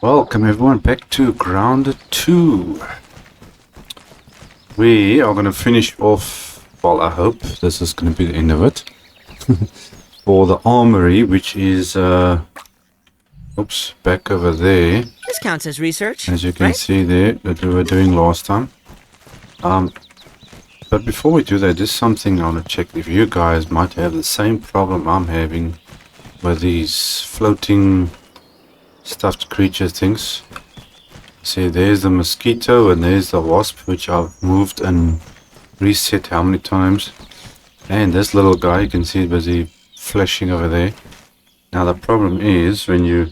Welcome everyone back to Grounded 2. We are going to finish off, well I hope this is going to be the end of it, for the armory, which is, oops, back over there. This counts as research, As you can right? see there, that we were doing last time. But before we do that, there's something I want to check if you guys might have the same problem I'm having with these floating stuffed creature things. See, there's the mosquito and there's the wasp, which I've moved and reset how many times. And this little guy, you can see busy flashing over there. Now the problem is when you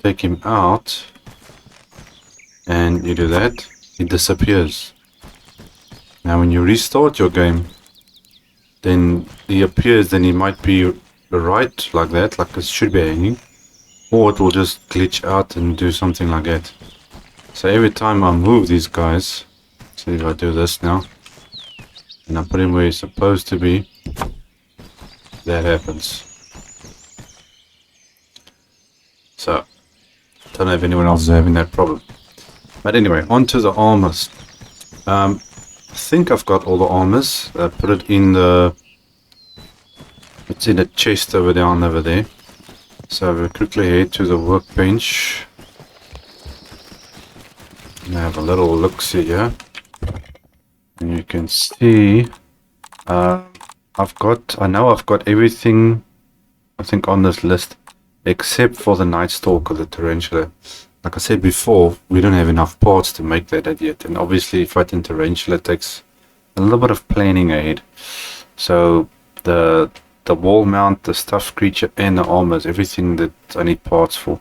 take him out and you do that, he disappears. Now when you restart your game, then he appears, then he might be right like that, like it should be hanging. Or it will just glitch out and do something like that. So every time I move these guys, see if I do this now, and I put him where he's supposed to be, that happens. So, don't know if anyone else is having that problem. But anyway, onto the armors. I think I've got all the armors. I put it in the, it's in a chest over there. So we'll quickly head to the workbench. And have a little look-see here. And you can see I know I've got everything, I think, on this list, except for the Night Stalker, the Tarantula. Like I said before, we don't have enough parts to make that yet. And obviously fighting Tarantula takes a little bit of planning ahead. So the wall mount, the stuffed creature, and the armors, everything that I need parts for.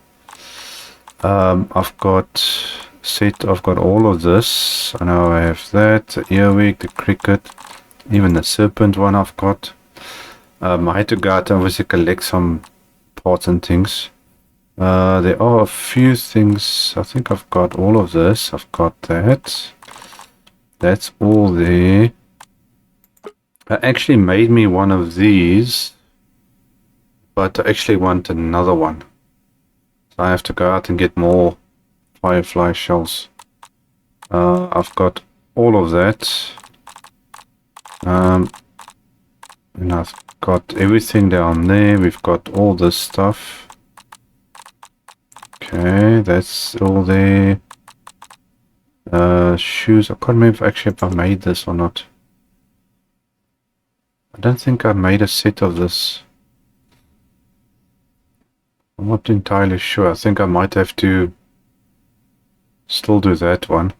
I've got all of this. I know I have that, the earwig, the cricket, even the serpent one I've got. I had to go out and obviously collect some parts and things. There are a few things. I think I've got all of this. I've got that. That's all there. I actually made me one of these, but I actually want another one. So I have to go out and get more firefly shells. I've got all of that. And I've got everything down there. We've got all this stuff. Okay, that's all there. Shoes. I can't remember if I made this or not. I don't think I made a set of this. I'm not entirely sure. I think I might have to still do that one.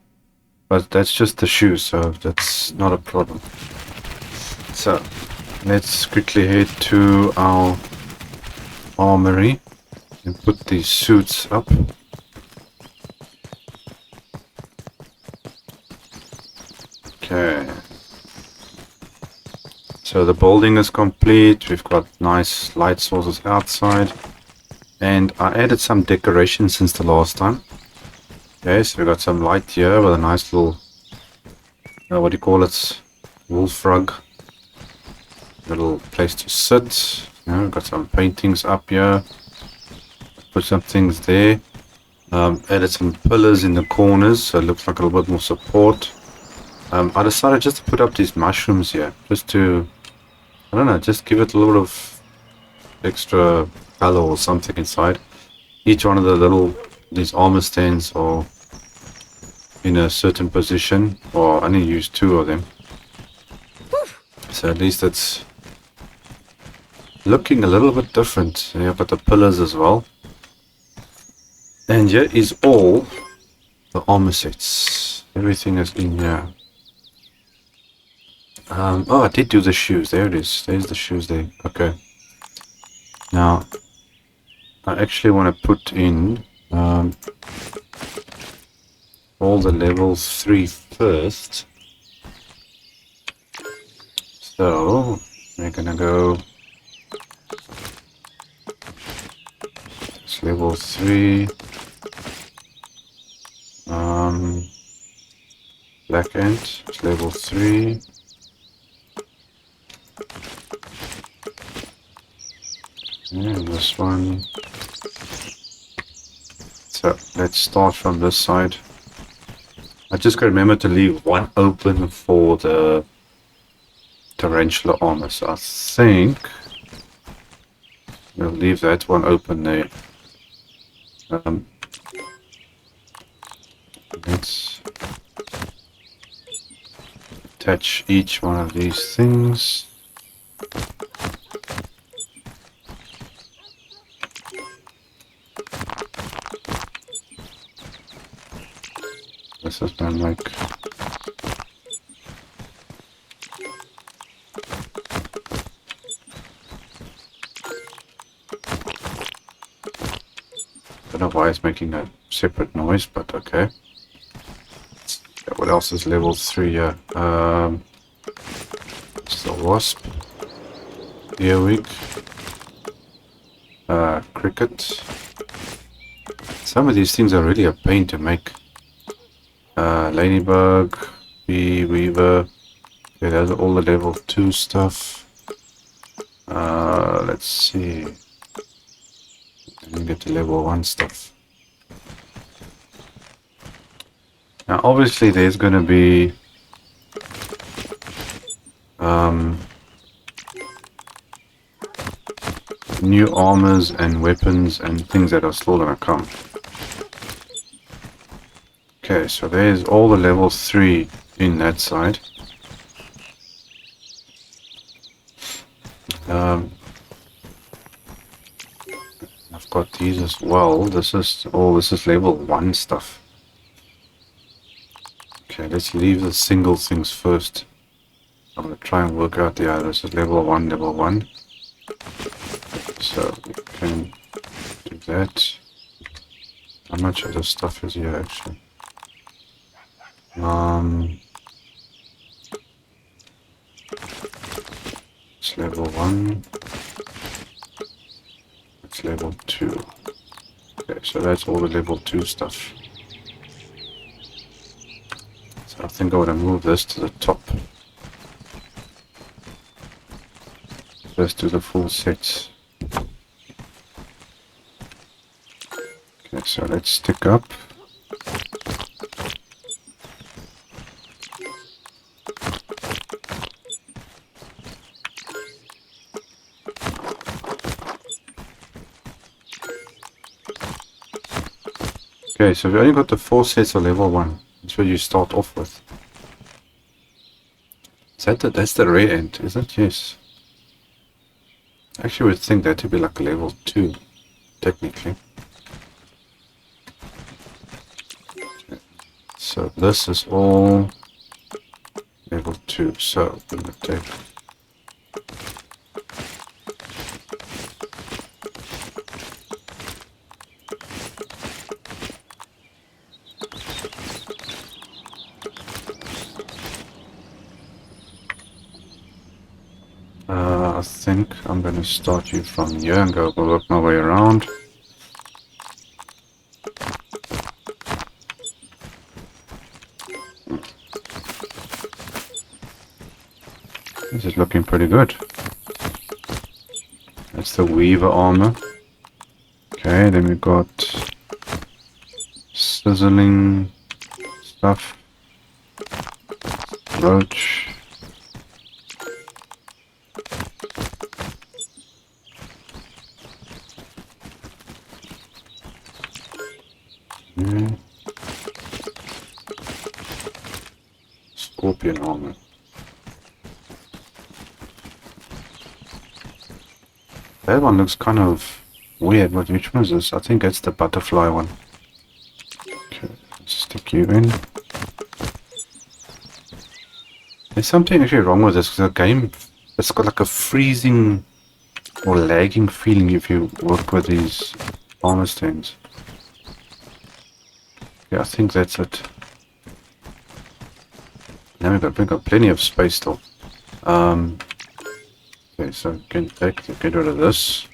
But that's just the shoes, so that's not a problem. So, let's quickly head to our armory and put these suits up. Okay. So the building is complete. We've got nice light sources outside. And I added some decoration since the last time. Okay, so we got some light here with a nice little, what do you call it? Wolf rug. Little place to sit. We've got some paintings up here. Put some things there. Added some pillars in the corners, so it looks like a little bit more support. I decided just to put up these mushrooms here, just to, I don't know, just give it a little bit of extra color or something inside. Each one of the these armor stands are in a certain position, or I only use 2 of them. So at least it's looking a little bit different. And you've got the pillars as well. And here is all the armor sets. Everything is in here. Oh, I did do the shoes. There it is. There's the shoes there. Okay. Now, I actually want to put in all the level 3 first. So, we're gonna go. It's level 3. Black Ant, it's level 3. And this one, it's So let's start from this side. I just gotta remember to leave one open for the tarantula armor. So I think we'll leave that one open there. Let's attach each one of these things. This is gonna make I don't know why it's making a separate noise, but okay. What else is level 3 here? It's the wasp. Earwig. Cricket. Some of these things are really a pain to make. Ladybug, bee, weaver. Okay, those are all the level 2 stuff. Let's see. Let me get to level 1 stuff. Now obviously there's going to be new armors and weapons and things that are still going to come. Okay, so there's all the level 3 in that side. I've got these as well. This is level 1 stuff. Okay, let's leave the single things first. I'm going to try and work out the others. This is level 1. So we can do that. How much of this stuff is here actually? It's level 1. It's level 2. Okay, so that's all the level 2 stuff. So I think I want to move this to the top. Let's do the full sets. Okay, so let's stick up. Okay, so we only got the 4 sets of level 1. That's what you start off with. Is that that's the rare end, is it? Yes. Actually, I would think that to be like a level 2, technically. Okay. So this is all level 2. So I'm going to take I think I'm going to start you from here and go work my way around. This is looking pretty good. That's the Weaver armor. Okay, then we got sizzling stuff. Roach. Scorpion armor. That one looks kind of weird. Which one is this? I think it's the butterfly one. Okay, let's stick you in. There's something actually wrong with this, because the game, it's got like a freezing or lagging feeling if you work with these armor stands. Yeah, I think that's it. Now we've got plenty of space still. Okay, so get rid of this.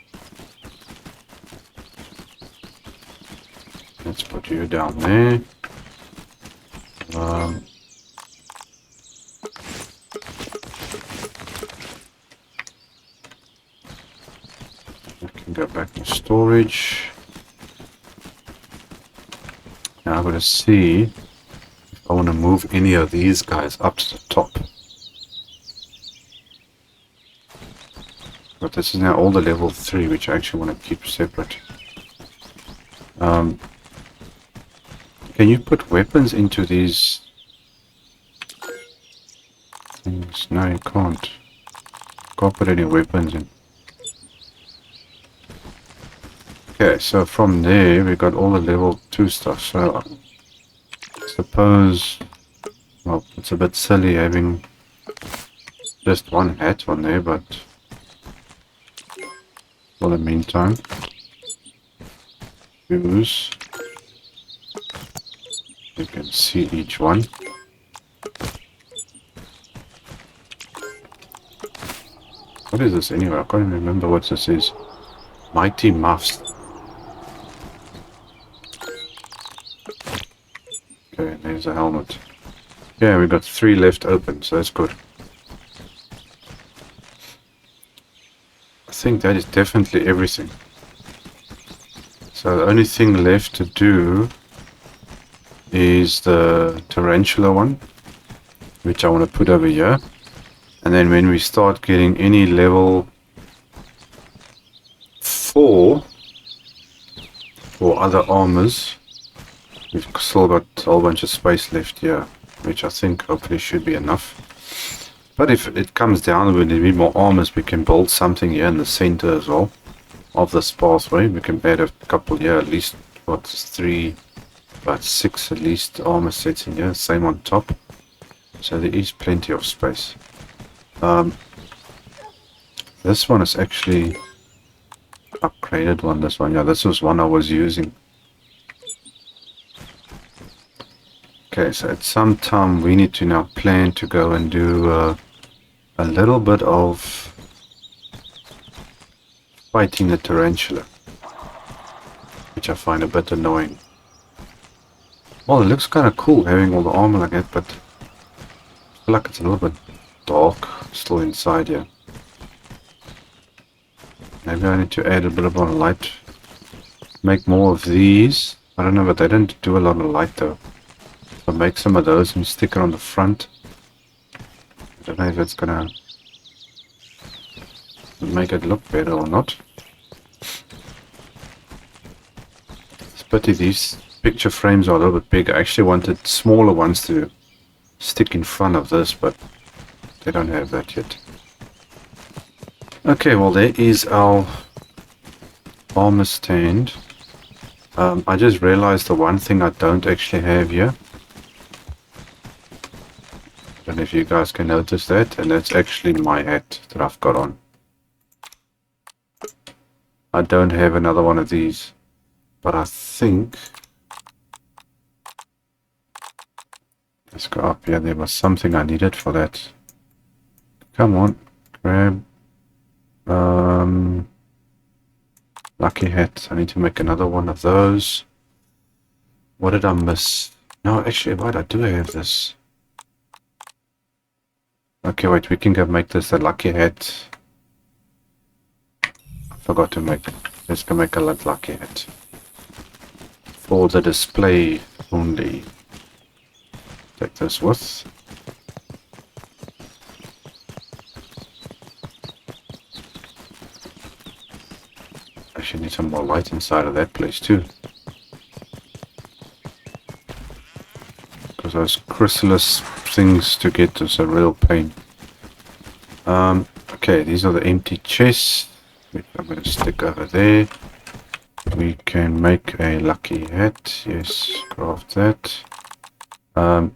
Let's put you down there. I can go back to storage. Now I'm going to see if I want to move any of these guys up to the top. But this is now all the level 3, which I actually want to keep separate. Can you put weapons into these things? No, you can't. Can't put any weapons in. Okay, so from there we got all the level 2 stuff. So I suppose, well, it's a bit silly having just one hat on there, but for the meantime, use. You can see each one. What is this anyway? I can't even remember what this is. Mighty Muffs. Okay, there's a helmet. Yeah, we got 3 left open, so that's good. I think that is definitely everything. So the only thing left to do is the tarantula one, which I want to put over here. And then when we start getting any level 4 or other armors, we've still got a whole bunch of space left here, which I think hopefully should be enough. But if it comes down, we need more armors, we can build something here in the center as well of this pathway. We can add a couple here, at least, what, 3, about 6 at least armor sets in here, same on top. So there is plenty of space. This one is actually upgraded one, this one. Yeah, this was one I was using. Okay, so at some time we need to now plan to go and do a little bit of fighting the tarantula, which I find a bit annoying. Well, it looks kind of cool having all the armor like that, but I feel like it's a little bit dark still inside here. Maybe I need to add a bit of more light. Make more of these. I don't know, but they don't do a lot of light though. So make some of those and stick it on the front. I don't know if it's gonna make it look better or not. It's pity these picture frames are a little bit bigger. I actually wanted smaller ones to stick in front of this, but they don't have that yet. Okay, well there is our armor stand. I just realized the one thing I don't actually have here. I don't know if you guys can notice that, and that's actually my hat that I've got on. I don't have another one of these, but I think, let's go up here. There was something I needed for that. Come on, grab lucky hat. I need to make another one of those. What did I miss? No, actually, wait, I do have this. Okay, wait, we can go make this the lucky hat. I forgot to make it. Let's go make a lucky hat. For the display only. Take this with. Actually need some more light inside of that place too. Because those chrysalis things to get is a real pain. Okay, these are the empty chests, which I'm going to stick over there. We can make a lucky hat. Yes, craft that. That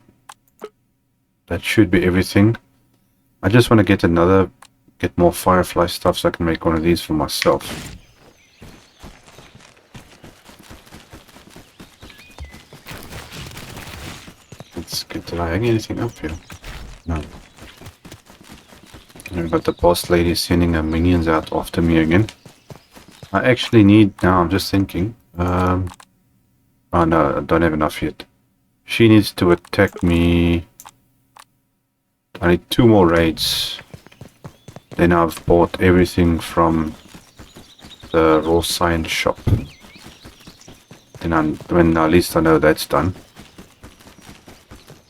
should be everything. I just want to get more firefly stuff so I can make one of these for myself. Let's get, did I hang anything up here? No. We've got the boss lady sending her minions out after me again. I actually need, now I'm just thinking, oh no, I don't have enough yet. She needs to attack me. I need 2 more raids. Then I've bought everything from the raw science shop. then when at least I know that's done.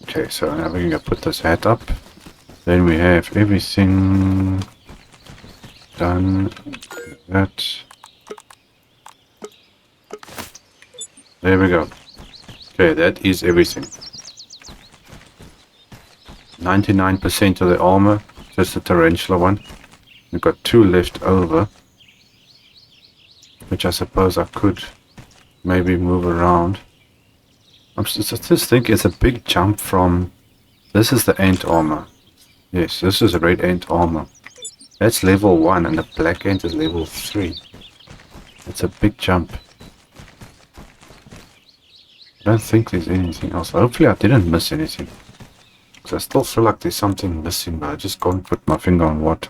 Okay, so now we're gonna put this hat up. Then we have everything done. That. There we go. Okay, that is everything. 99% of the armor, just the tarantula one. We've got 2 left over, which I suppose I could maybe move around. I just think it's a big jump from... This is the ant armor. Yes, this is a red ant armor. That's level 1 and the black ant is level 3. It's a big jump. I don't think there's anything else. Hopefully I didn't miss anything. Because I still feel like there's something missing, but I just can't put my finger on what.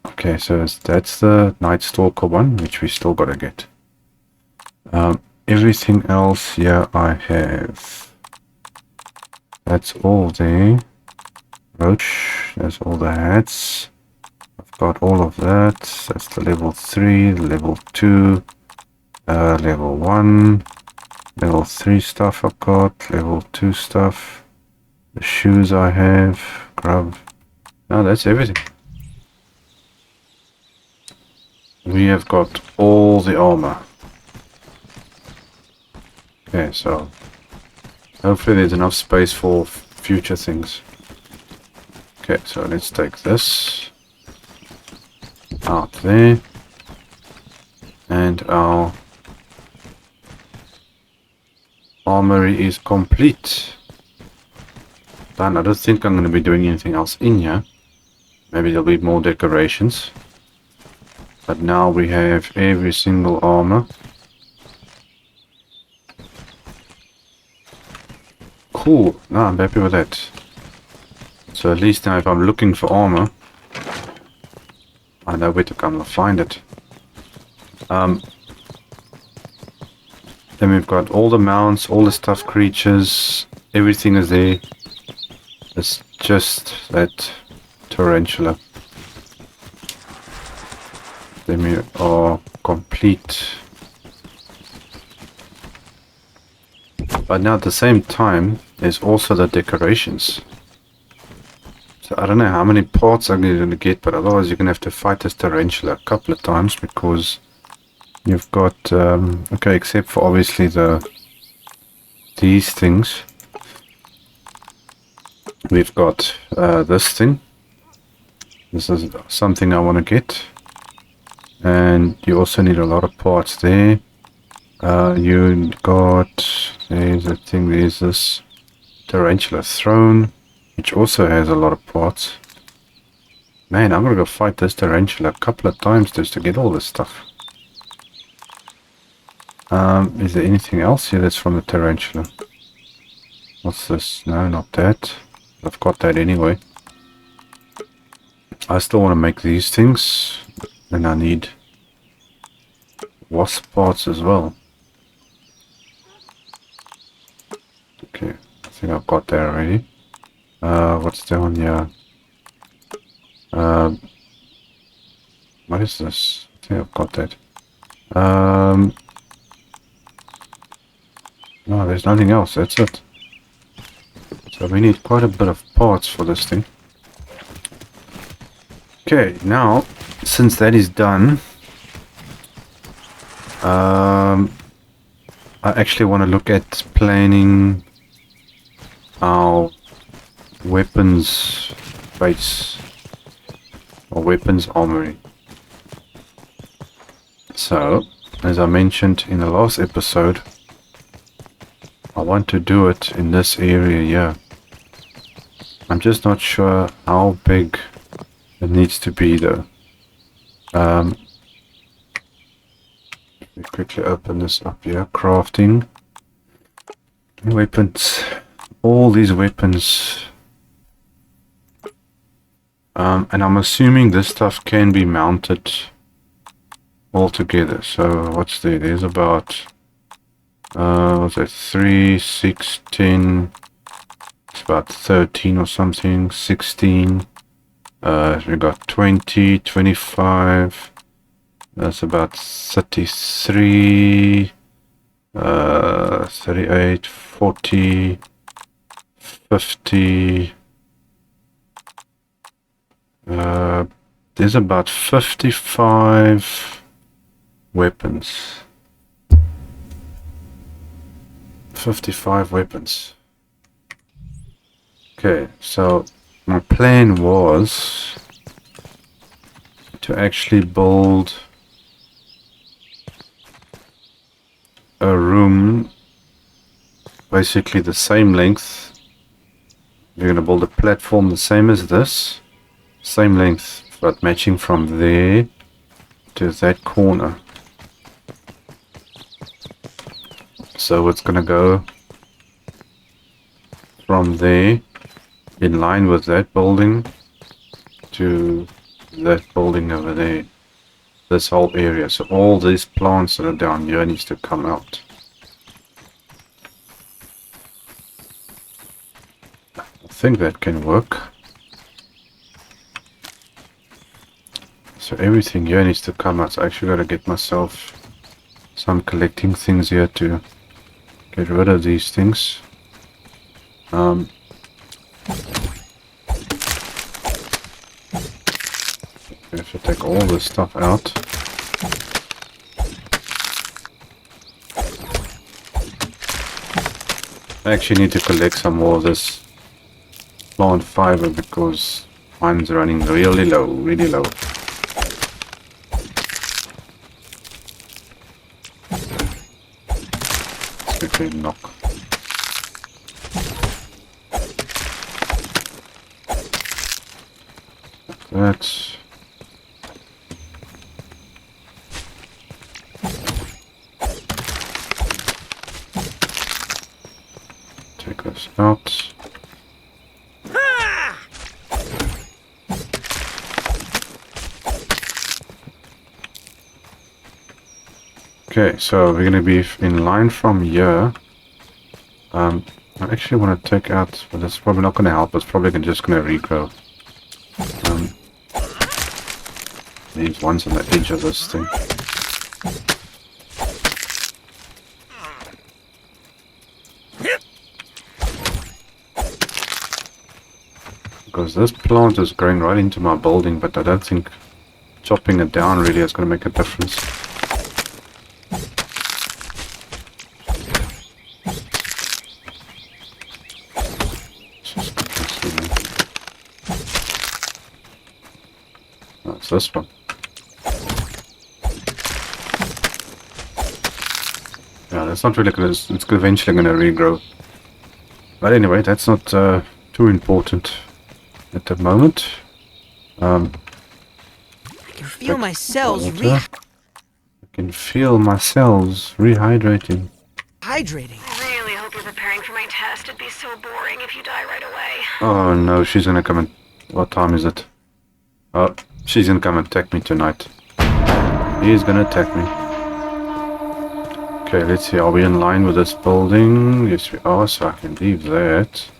Okay, so that's the Night Stalker one, which we still gotta get. Everything else here I have. That's all there. Roach, that's all the hats. I've got all of that. That's the level 3, the level 2, level 1, level 3 stuff I've got, level 2 stuff. The shoes I have, grub. No, that's everything. We have got all the armor. Okay, so hopefully there's enough space for future things. Okay, so let's take this out there. And our armory is complete. Done. I don't think I'm going to be doing anything else in here. Maybe there'll be more decorations. But now we have every single armor. Cool. No, I'm happy with that. So at least now if I'm looking for armor, I know where to come and find it. Then we've got all the mounts, all the stuffed creatures, everything is there. It's just that tarantula. Then we are complete. But now at the same time, there's also the decorations. So I don't know how many parts I'm going to get, but otherwise you're going to have to fight this tarantula a couple of times because you've got, okay, except for obviously these things. We've got this thing. This is something I want to get. And you also need a lot of parts there. You got, there's a thing, there's this tarantula throne, which also has a lot of parts. Man, I'm gonna go fight this tarantula a couple of times just to get all this stuff. Is there anything else here that's from the tarantula? What's this? No, not that. I've got that anyway. I still want to make these things. And I need wasp parts as well. Okay, I think I've got that already. What's down here? What is this? I think I've got that. No, there's nothing else. That's it. So we need quite a bit of parts for this thing. Okay, now, since that is done, I actually want to look at planning our weapons base or weapons armory. So, as I mentioned in the last episode, I want to do it in this area here. I'm just not sure how big it needs to be though. We quickly open this up here. Crafting. Weapons. All these weapons. And I'm assuming this stuff can be mounted all together. So what's there? There's about what's that? 3, 6, 10. It's about 13 or something. 16. We got 20, 25. That's about 33, 38, 40, 50. There's about 55 weapons. 55 weapons. Okay, so my plan was to actually build a room basically the same length. We're going to build a platform the same as this, same length, but matching from there to that corner. So it's going to go from there in line with that building to that building over there, this whole area. So all these plants that are down here needs to come out. I think that can work. So everything here needs to come out. So I actually got to get myself some collecting things here to get rid of these things. I have to take all this stuff out. I actually need to collect some more of this plant fiber because mine's running really low, really low. Let's quickly knock. Like that. Take this out. Okay, so we're going to be in line from here. I actually want to take out, but that's probably not going to help. It's probably just going to regrow. These ones on the edge of this thing. Because this plant is growing right into my building, but I don't think chopping it down really is going to make a difference. That's this one. Yeah, that's not really good. It's eventually going to regrow. But anyway, that's not too important at the moment. I can feel my cells I can feel my cells rehydrating. rehydrating. I really hope you're preparing for my test. It'd be so boring if you die right away. Oh no, she's gonna come and... What time is it? Oh, she's gonna come and attack me tonight. He's gonna attack me. Okay, let's see. Are we in line with this building? Yes, we are, so I can leave that.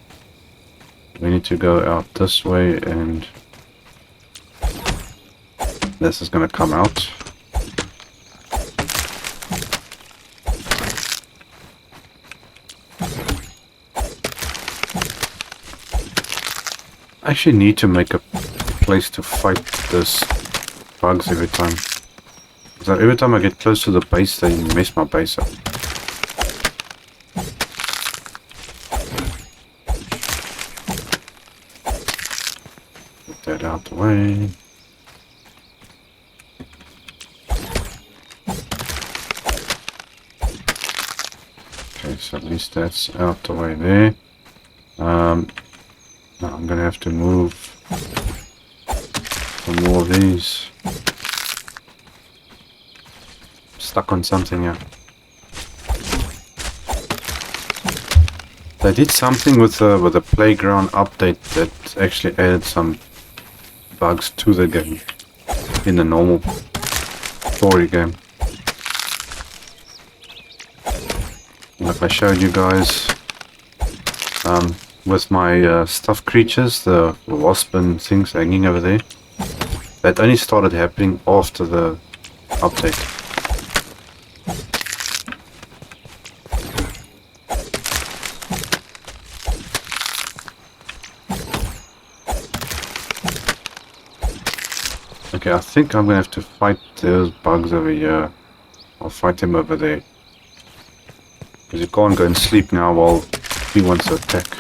We need to go out this way, and this is gonna come out. I actually need to make a place to fight those bugs every time. So every time I get close to the base, they mess my base up. Get that out the way. Okay, so at least that's out the way there. Now I'm gonna have to move some more of these. Stuck on something here. They did something with the playground update that actually added some bugs to the game in the normal story game. Like I showed you guys with my stuffed creatures, the wasp and things hanging over there. That only started happening after the update. Okay, I think I'm gonna have to fight those bugs over here. I'll fight him over there. Because you can't go and sleep now while he wants to attack.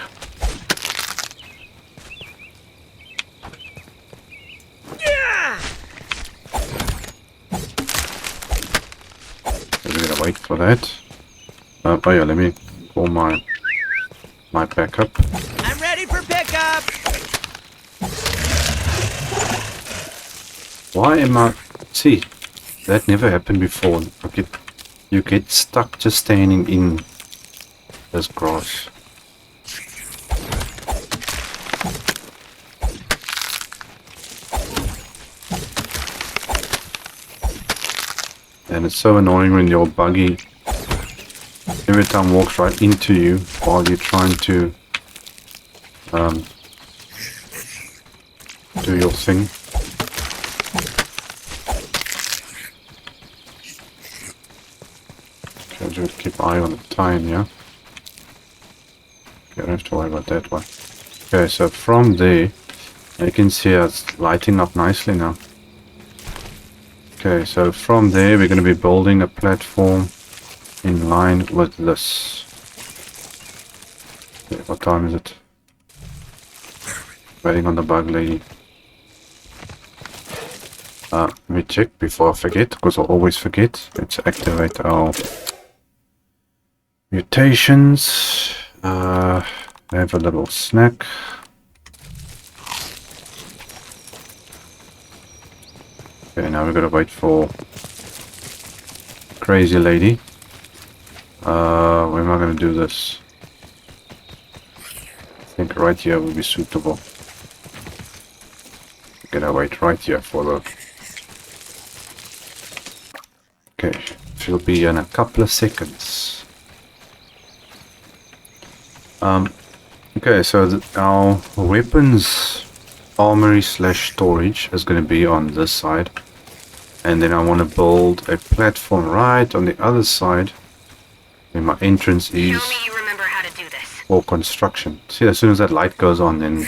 We're gonna wait for that. Oh yeah, let me call my backup. I'm ready for pickup. Why am I... See, that never happened before. You get stuck just standing in this grass. And it's so annoying when your buggy every time walks right into you while you're trying to do your thing. Okay, just keep eye on the time, yeah? Okay, I don't have to worry about that one. Okay, so from there, you can see it's lighting up nicely now. Okay, so from there we're going to be building a platform in line with this. Okay, what time is it? Waiting on the bug lady. Let me check before I forget, because I'll always forget. Let's activate our mutations. Have a little snack. Okay, now we've got to wait for crazy lady. Where am I going to do this? I think right here will be suitable. Gonna wait right here for the... Okay, she'll be in a couple of seconds. Okay, so our weapons armory / storage is going to be on this side, and then I want to build a platform right on the other side. And my entrance is Show me you remember how to do this. for construction. See, as soon as that light goes on, then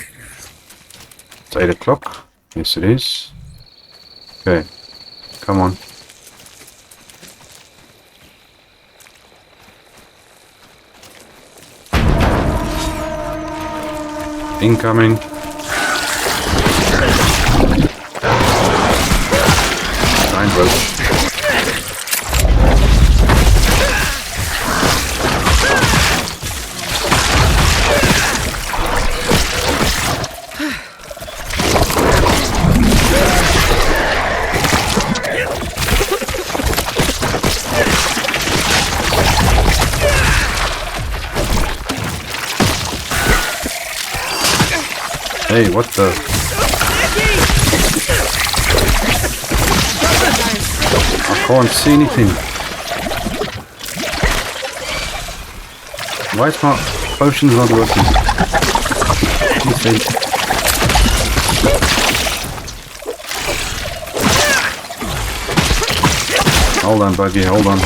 it's 8 o'clock. Yes, it is. Okay, come on. Incoming. Nine rope. Hey, what the? I can't see anything. Why is my potions not working? Hold on, buddy, hold on.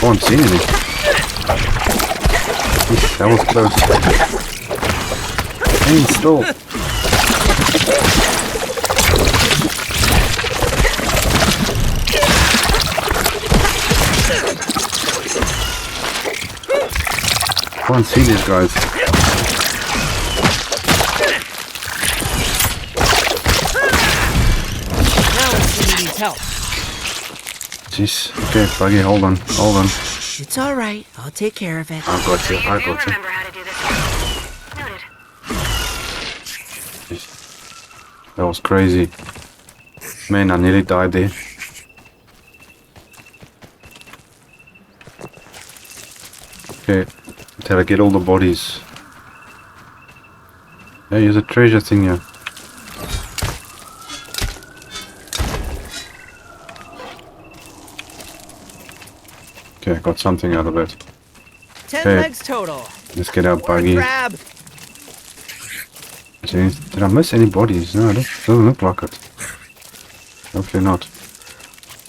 Can't see anything. That was close. Hey, still. Can't see these guys. Now let's see who needs help. Jeez. Okay, buggy, hold on. Hold on. It's all right. I'll take care of it. I got you. I do got you. remember how to do this. Noted. Jeez. That was crazy. Man, I nearly died there. Okay. Until I get all the bodies. Hey, there's a treasure thing here. Okay, got something out of it. 10 Okay. legs total. Let's get our More to buggy. grab. Did I miss any bodies? No, it doesn't look like it. Hopefully not.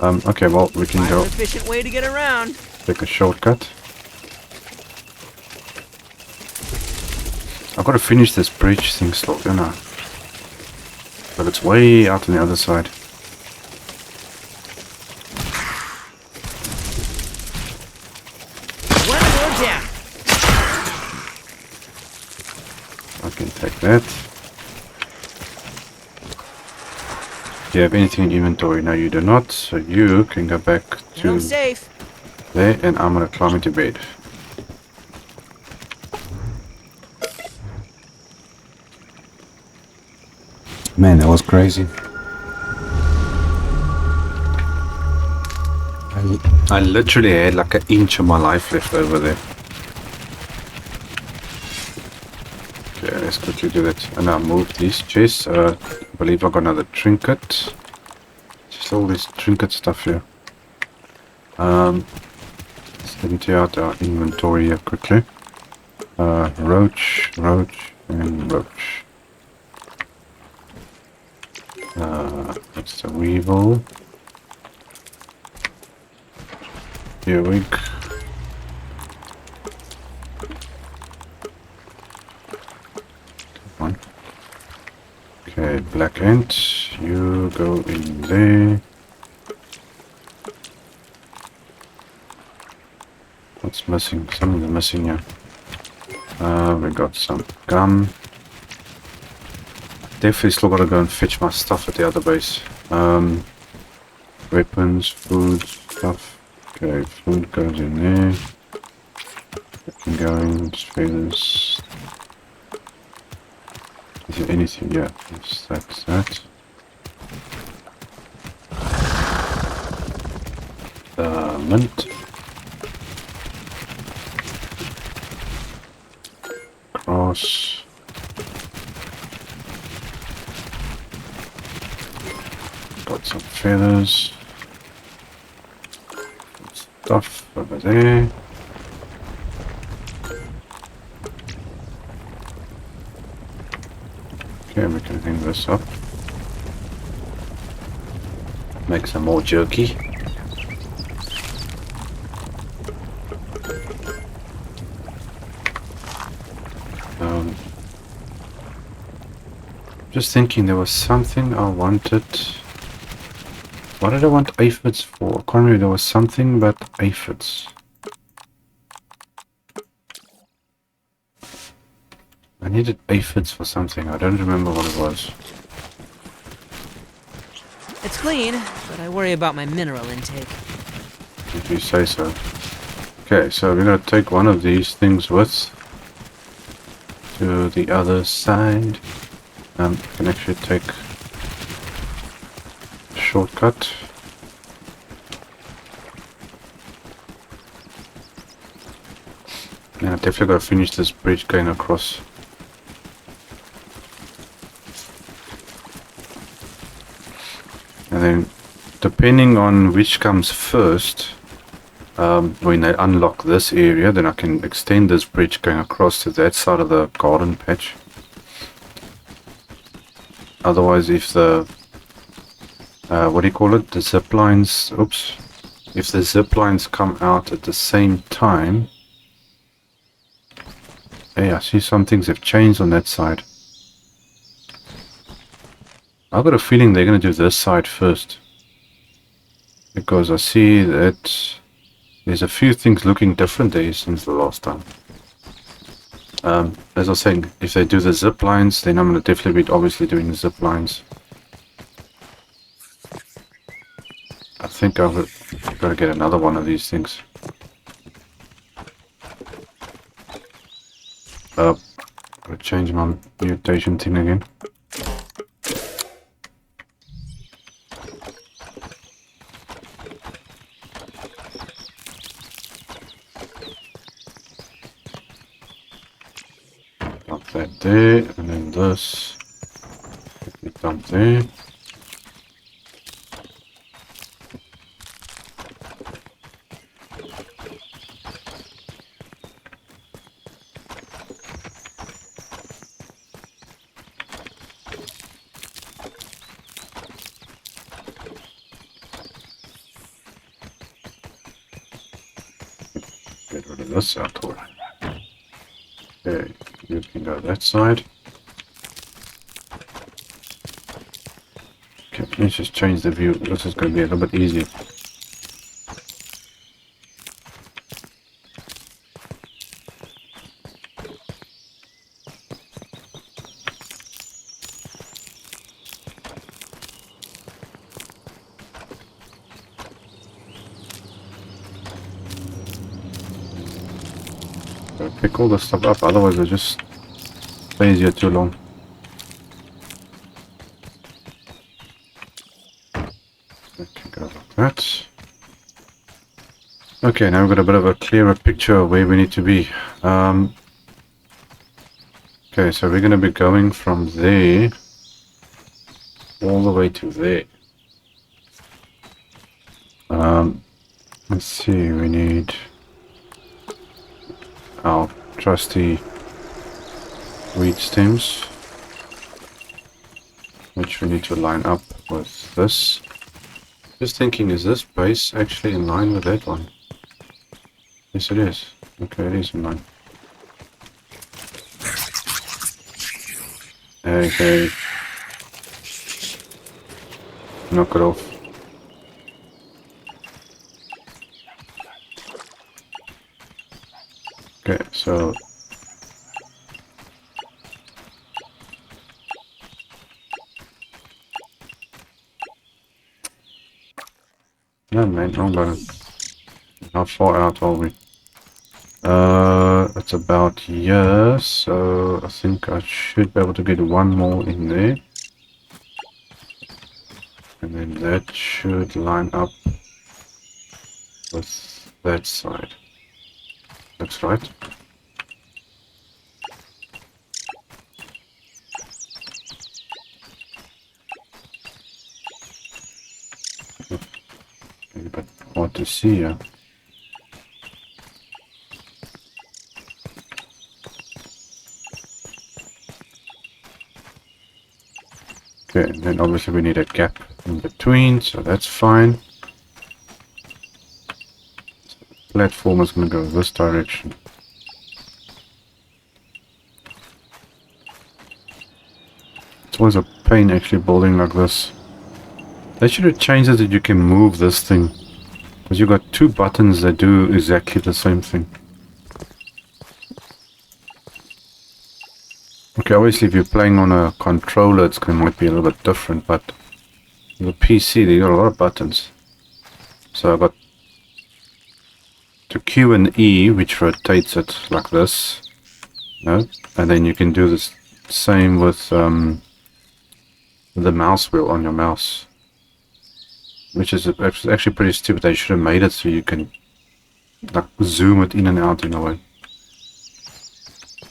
Okay, well, we can Find go an efficient way to get around. take a shortcut. I've got to finish this bridge thing still, don't I? But it's way out on the other side. One more down. I can take that. Do you have anything in inventory? No, you do not. So you can go back Get home to safe. there, and I'm gonna climb into bed. Man, that was crazy. I literally had like an inch of my life left over there. Okay, let's quickly do that. And I'll move these chests. I believe I got another trinket. Just all this trinket stuff here. Let's empty out our inventory here quickly. Roach, and roach. That's the weevil. Earwig. Come on. Okay, black ant, you go in there. What's missing? Something's missing here. We got some gum. Definitely still gotta go and fetch my stuff at the other base. Weapons, food, stuff. Okay, food goes in there. Going, feathers. Is there anything? Yeah, that's that. Mint. Cross. Got some feathers. Stuff over there. Okay, we can hang this up. Make some more jerky. Just thinking there was something I wanted. What did I want aphids for? I can't remember. There was something about aphids. I needed aphids for something. I don't remember what it was. It's clean, but I worry about my mineral intake. If you say so. Okay, so we're going to take one of these things with to the other side. I can actually take a shortcut. Yeah, I definitely got to finish this bridge going across. And then, depending on which comes first, when I unlock this area, then I can extend this bridge going across to that side of the garden patch. Otherwise, if the what do you call it? The zip lines. Oops. If the zip lines come out at the same time. Hey, I see some things have changed on that side. I've got a feeling they're going to do this side first. Because I see that there's a few things looking different there since the last time. As I was saying, if they do the zip lines, then I'm going to definitely be obviously doing the zip lines. I think I've got to get another one of these things. Got to change my mutation thing again. Dump that there, and then this. Dump there. Get rid of this outdoor. Okay, you can go that side. Okay, let's just change the view. This is going to be a little bit easier. Pick all this stuff up, otherwise it just stays here too long. Okay, go like that. Okay, now we've got a bit of a clearer picture of where we need to be. Okay, so we're going to be going from there all the way to there. Let's see, we need our trusty weed stems, which we need to line up with this. Just thinking, is this base actually in line with that one? Yes, it is. Okay, it is in line. Okay. Knock it off. Okay, so no man, wrong button. How far out are we? It's about here, so I think I should be able to get one more in there. And then that should line up with that side. That's right. Okay, but hard to see here. Okay, and then obviously we need a gap in between, so that's fine. Platform is going to go this direction. It's always a pain actually building like this. They should have changed it that you can move this thing, because you've got two buttons that do exactly the same thing. Okay, obviously if you're playing on a controller it's going to might be a little bit different, but the PC they got a lot of buttons. So I've got to Q and E, which rotates it like this, no? And then you can do this same with the mouse wheel on your mouse, which is actually pretty stupid. They should have made it so you can like zoom it in and out in a way.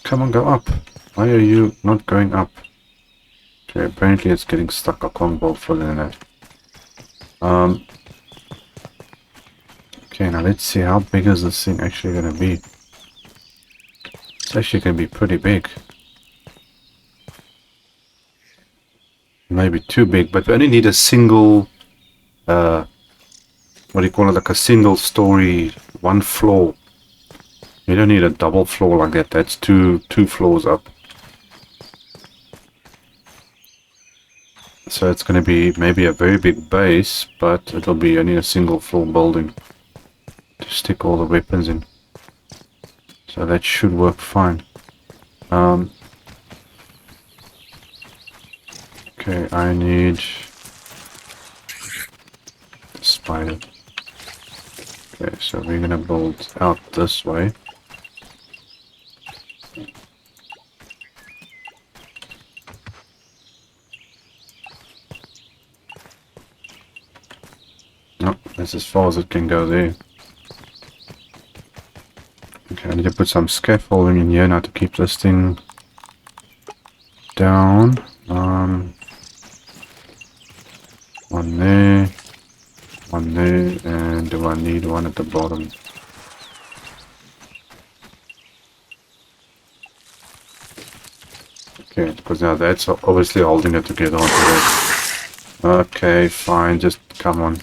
Come on, go up. Why are you not going up? Okay, apparently it's getting stuck. I can't bolt further than that. Okay, now let's see how big is this thing actually going to be. It's actually going to be pretty big. Maybe too big, but we only need a single, what do you call it, like a single story, one floor. You don't need a double floor like that. That's two floors up. So it's going to be maybe a very big base, but it'll be only a single floor building to stick all the weapons in. So that should work fine. Okay, I need the spider. Okay, so we're going to build out this way. No, that's as far as it can go there. Okay, I need to put some scaffolding in here now to keep this thing down. One there, and do I need one at the bottom? Okay, because now that's obviously holding it together onto that. Okay, fine, just come on.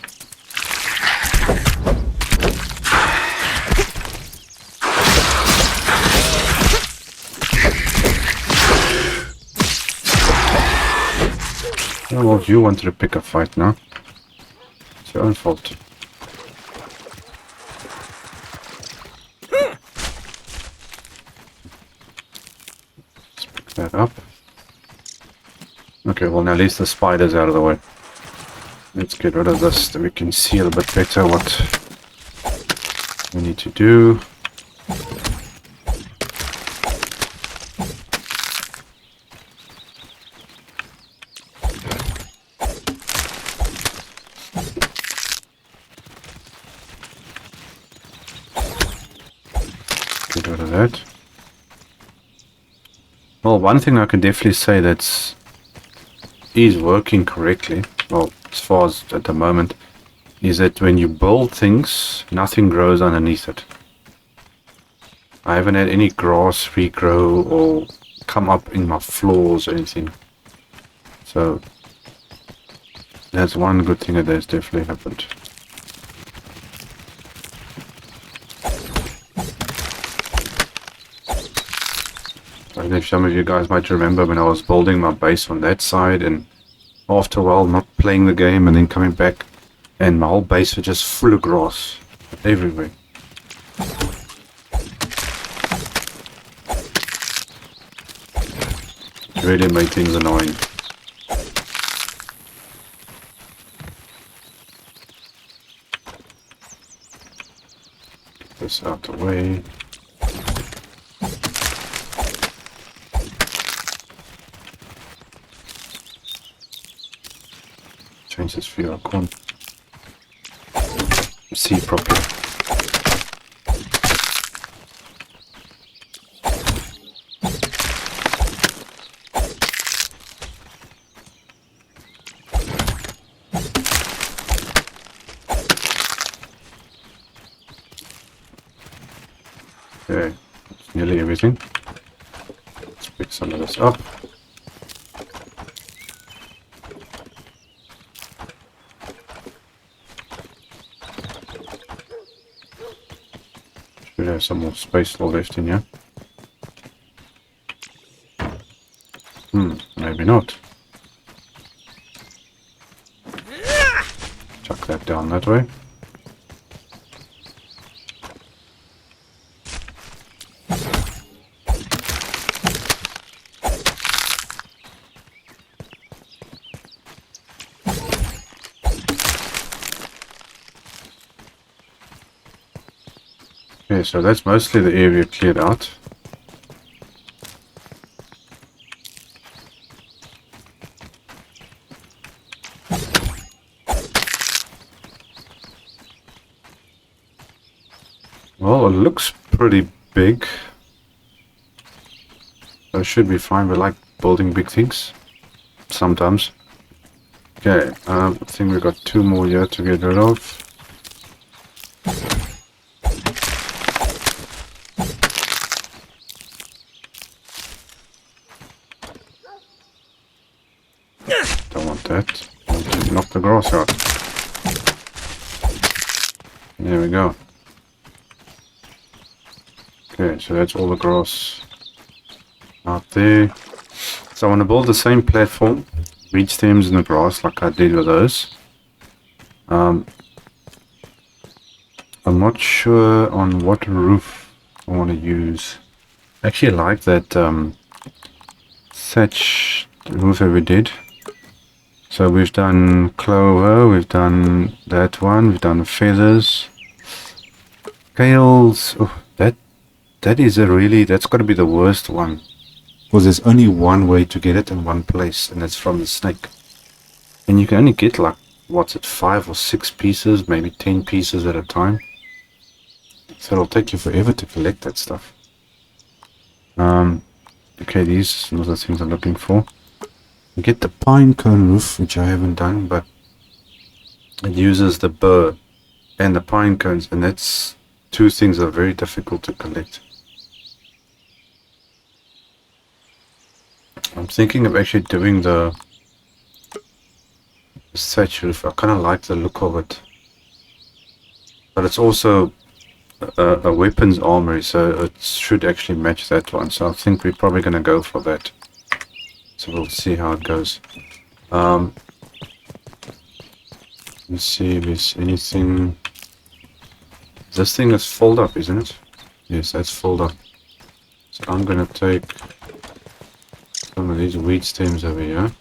Well, you wanted to pick a fight now. It's your own fault. Let's pick that up. Okay, well now at least the spider's out of the way. Let's get rid of this so we can see a little bit better what we need to do. Get rid of that. Well, one thing I can definitely say that's is working correctly, well, as far as at the moment, is that when you build things, nothing grows underneath it. I haven't had any grass regrow or come up in my floors or anything. So that's one good thing that has definitely happened. I don't know if some of you guys might remember when I was building my base on that side, and after a while not playing the game and then coming back and my whole base was just full of grass everywhere. It really made things annoying. Get this out the way. Change this view, I can't see properly. Okay, that's nearly everything. Let's pick some of this up. Should have some more space still left in here. Maybe not. Chuck that down that way. Okay, so that's mostly the area cleared out. Well, it looks pretty big. So it should be fine. We like building big things. Sometimes. Okay, I think we've got 2 more here to get rid of. Don't want that. I want to knock the grass out. There we go. Okay, so that's all the grass out there. So I want to build the same platform, reed stems in the grass like I did with those. I'm not sure on what roof I want to use. I actually like that thatch roof that we did. So we've done clover, we've done that one, we've done feathers, scales. Oh, that is a really, that's got to be the worst one. Because there's only one way to get it in one place, and that's from the snake. And you can only get like, what's it, 5 or 6 pieces, maybe 10 pieces at a time. So it'll take you forever to collect that stuff. Okay, these are the things I'm looking for. Get the pine cone roof, which I haven't done, but it uses the burr and the pine cones, and that's 2 things that are very difficult to collect. I'm thinking of actually doing the thatch roof. I kind of like the look of it, but it's also a weapons armory, so it should actually match that one. So I think we're probably going to go for that. So we'll see how it goes. Let's see if there's anything. This thing is filled up, isn't it? Yes, that's filled up. So I'm gonna take some of these weed stems over here.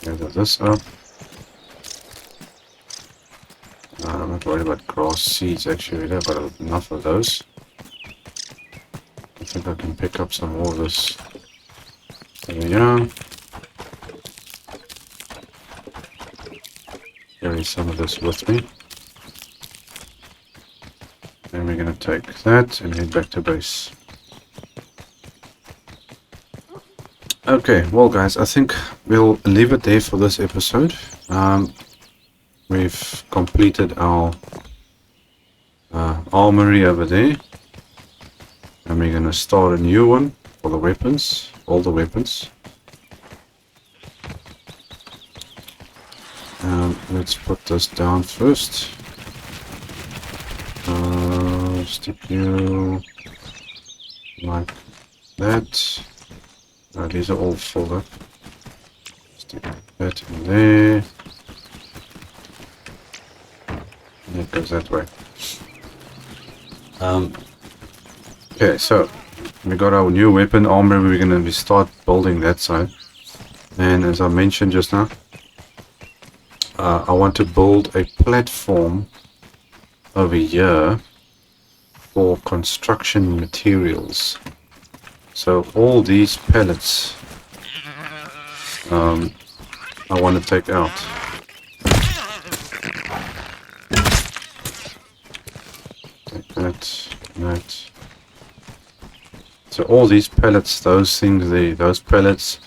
Gather this up. I'm not worried about grass seeds actually. I've got enough of those. I think I can pick up some more of this. There we go. Carry some of this with me. And we're going to take that and head back to base. Okay, well guys, I think we'll leave it there for this episode. We've completed our armory over there. And we're going to start a new one for the weapons, all the weapons. Let's put this down first. Stick you like that. These are all filled up. Stick that in there. And it goes that way. Okay, so we got our new weapon armor. We're going to start building that side. And as I mentioned just now, I want to build a platform over here for construction materials. So all these pallets I want to take out. Take that. So all these pallets, those things there, those pallets,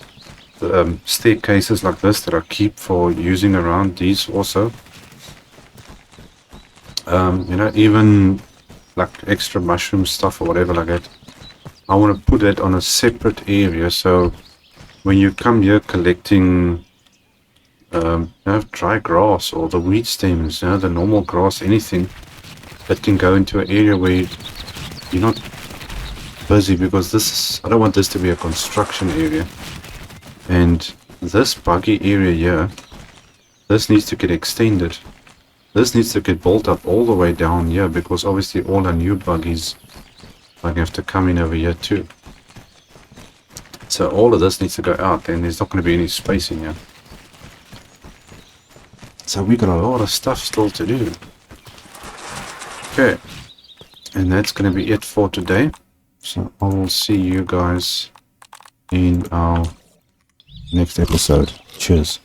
staircases like this that I keep for using around, these also. You know, even like extra mushroom stuff or whatever like that, I want to put it on a separate area, so when you come here collecting you know, dry grass or the weed stems, you know, the normal grass, anything that can go into an area where you're not busy, because this is, I don't want this to be a construction area. And this buggy area here, this needs to get extended. This needs to get built up all the way down here, because obviously all our new buggies are going to have to come in over here too. So all of this needs to go out, and there's not going to be any space in here. So we got a lot of stuff still to do. Okay, and that's going to be it for today. So I will see you guys in our next episode. Cheers.